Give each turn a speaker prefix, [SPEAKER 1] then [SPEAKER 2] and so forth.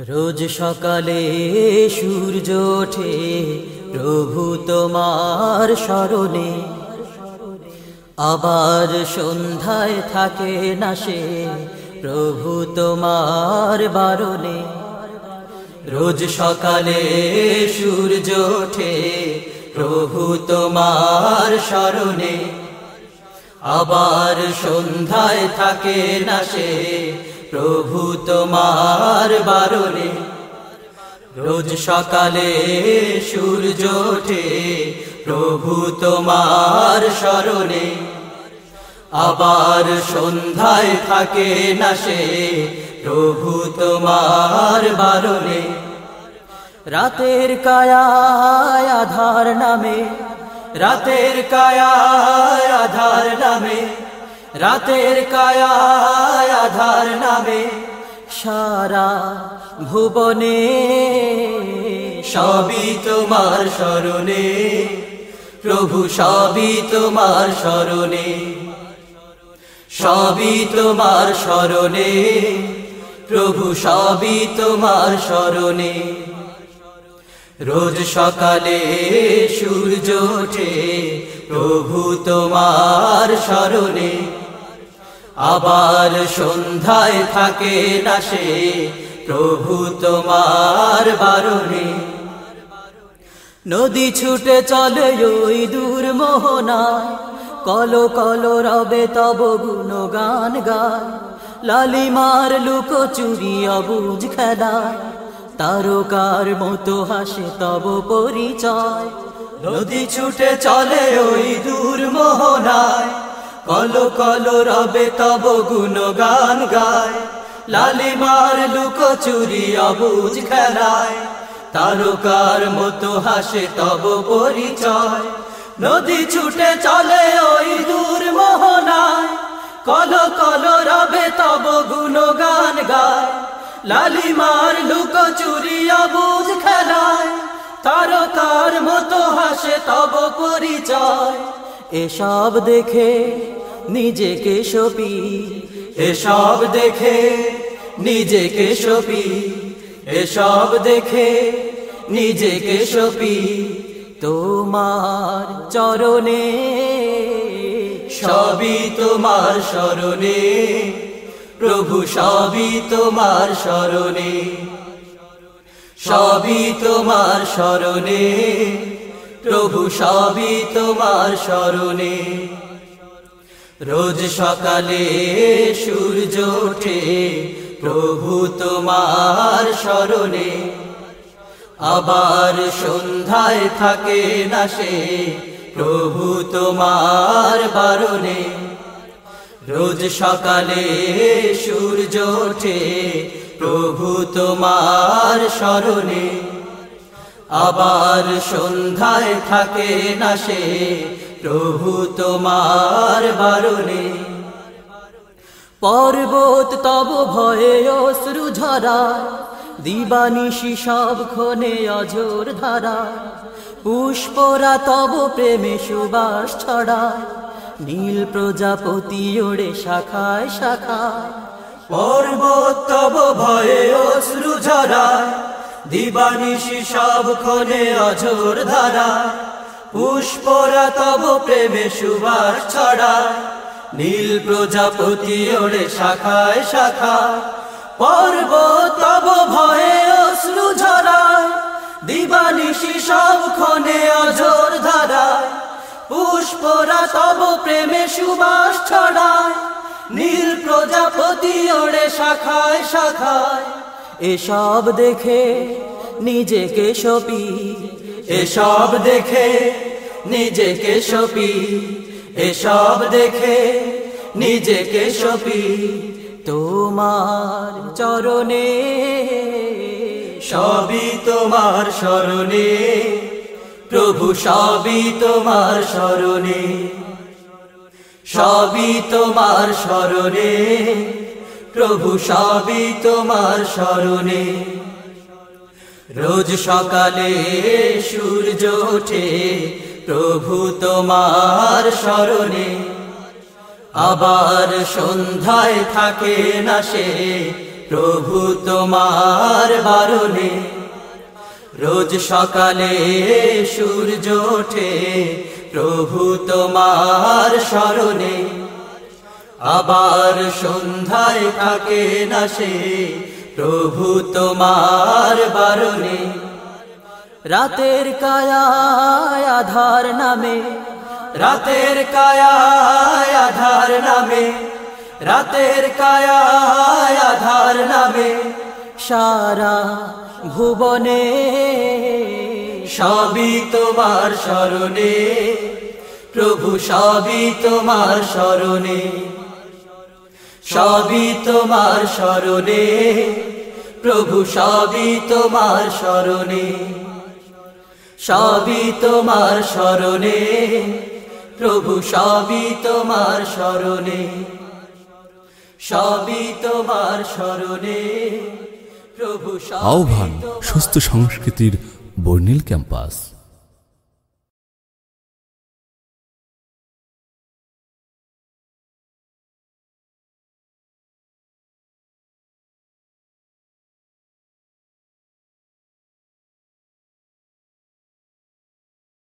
[SPEAKER 1] রোজ সকালে সূর্য ওঠে প্রভু তোমার স্মরণে, আবার সন্ধ্যায় থাকে না সে প্রভু তোমার বারণে। রোজ সকালে সূর্য ওঠে প্রভু তোমার স্মরণে, আবার সন্ধ্যায় থাকে না সে প্রভু তোমার বারণে। রোজ সকালে সূর্য ওঠে প্রভু তোমার স্মরণে, আবার সন্ধ্যায় থাকে না সে প্রভু তোমার বারণে। রাতের কায়ায় আধার নামে, রাতের কায়ায় আধার নামে, রাতের কায়ায় আধার নামে সারা ভুবনে সবই তোমার স্মরণে প্রভু, সবই তোমার স্মরণে, সবই তোমার স্মরণে প্রভু, সবই তোমার স্মরণে। রোজ সকালে সূর্য ওঠে প্রভু তোমার স্মরণে, আবার সন্ধ্যায় থাকে না সে প্রভু তোমার বারণে। নদী ছুটে চলে ওই দূর মোহনায়, কলো কলো রবে তব গুণগান গায়। লালিমার লুকোচুরি অবুঝ খেলায়, তারকার মতো হাসে তব পরিচয়। নদী ছুটে চলে ওই দূর মোহনায়, কলো কলো রবে তব গুণগান গায়। লালিমার লুকোচুরি অবুঝ খেলায়, তারকার মতো হাসে তব পরিচয়। নদী ছুটে চলে ওই দূর মোহনায়, কলো কলো রবে তব গুণগান গায়। লালিমার লুকোচুরি অবুঝ খেলায়, তারকার মতো হাসে তব পরিচয়। এসব দেখে নিজেকে সপি, এসব দেখে নিজেকে সপি, এসব দেখে নিজেকে সপি তোমার চরণে। সবই তোমার স্মরণে প্রভু, সবই তোমার স্মরণে, সবই তোমার স্মরণে প্রভু, সবই তোমার স্মরণে। রোজ সকালে সূর্য ওঠে প্রভু তোমার স্মরণে, আবার সন্ধ্যায় থাকে না সে প্রভু তোমার বারণে। রোজ সকালে সূর্য ওঠে প্রভু তোমার স্মরণে, আবার সন্ধ্যায় থাকে না সে প্রভু তোমার বারণে। পর্বত তব ভয়ে অশ্রু ঝরায়, দিবানিশি সব ক্ষণে অঝোর ধারা। পুষ্পরা তব প্রেমে সুবাস ছড়ায়, নীল প্রজাপতি ওড়ে শাখায় শাখায়। পর্বত তব ভয়ে অশ্রু ঝরায়, দিবানিশি সব ক্ষণে অঝোর ধারা। পুষ্পরা তব প্রেমে সুবাস ছড়ায়, নীল প্রজাপতি ওড়ে শাখায় শাখায়। পর্বত তব ভয়ে অশ্রু ঝরায়, দিবানিশি সব ক্ষণে অঝোর ধারায়। পুষ্পরা তব প্রেমে সুবাস ছড়ায়, নীল প্রজাপতি ওড়ে শাখায় শাখায়। এসব দেখে নিজেকে সপি, এসব দেখে নিজেকে সপি, এসব দেখে নিজেকে সপি তোমার চরণে। সবই তোমার স্মরণে প্রভু, সবই তোমার স্মরণে, সবই তোমার স্মরণে প্রভু, সবই তোমার স্মরণে। রোজ সকালে সূর্য ওঠে প্রভু তোমার স্মরণে, আবার সন্ধ্যায় থাকে না সে প্রভু তোমার বারণে। রোজ সকালে সূর্য ওঠে প্রভু তোমার স্মরণে, আবার সন্ধ্যায় থাকে না সে প্রভু তোমার বারণে। রাতের কায়ায় আধার নামে, রাতের কায়ায় আধার নামে, রাতের কায়ায় আধার নামে, সারা ভুবনে সবই তোমার স্মরণে প্রভু, সবই তোমার স্মরণে, সবই তোমার স্মরণে প্রভু, সবই তোমার স্মরণে, সবই তোমার স্মরণে প্রভু, সবই তোমার স্মরণে, সবই তোমার স্মরণে প্রভু।
[SPEAKER 2] আহ্বান সুস্থ সংস্কৃতির বর্ণিল ক্যাম্পাস।